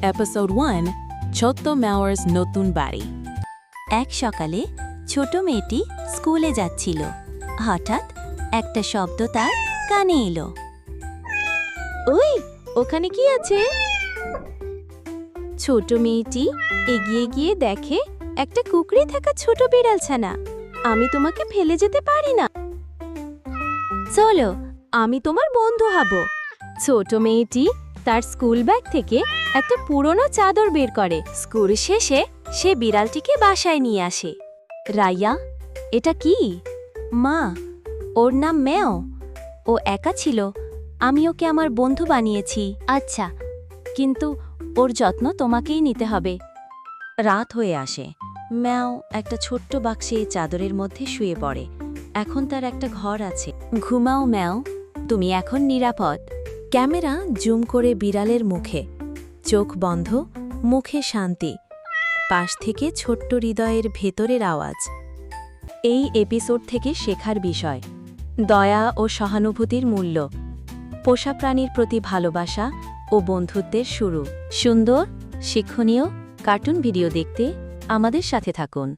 Episode 1 ছোট্ট মেওয়ার নতুন বাড়ি। এক সকালে ছোট মেয়েটি স্কুলে যাচ্ছিল। হঠাৎ একটা শব্দ তার কানে এলো। ওই, ওখানে কি আছে? ছোট মেয়েটি এগিয়ে গিয়ে দেখে একটা কুকড়ে থাকা ছোট বিড়ালছানা। আমি তোমাকে ফেলে যেতে পারি না, চলো আমি তোমার বন্ধু হব। ছোট মেয়েটি তার স্কুল ব্যাগ থেকে একটা পুরনো চাদর বের করে। স্কুল শেষে সে বিড়ালটিকে বাসায় নিয়ে আসে। রাইয়া, এটা কি? মা, ওর নাম মেও। ও একা ছিল, আমি ওকে আমার বন্ধু বানিয়েছি। আচ্ছা, কিন্তু ওর যত্ন তোমাকেই নিতে হবে। রাত হয়ে আসে। ম্যাও একটা ছোট্ট বাক্সে চাদরের মধ্যে শুয়ে পড়ে। এখন তার একটা ঘর আছে। ঘুমাও ম্যাও, তুমি এখন নিরাপদ। ক্যামেরা জুম করে বিড়ালের মুখে, চোখ বন্ধ, মুখে শান্তি, পাশ থেকে ছোট্ট হৃদয়ের ভেতরের আওয়াজ। এই এপিসোড থেকে শেখার বিষয়, দয়া ও সহানুভূতির মূল্য, পোষা প্রাণীর প্রতি ভালোবাসা ও বন্ধুত্বের শুরু। সুন্দর, শিক্ষণীয় কার্টুন ভিডিও দেখতে আমাদের সাথে থাকুন।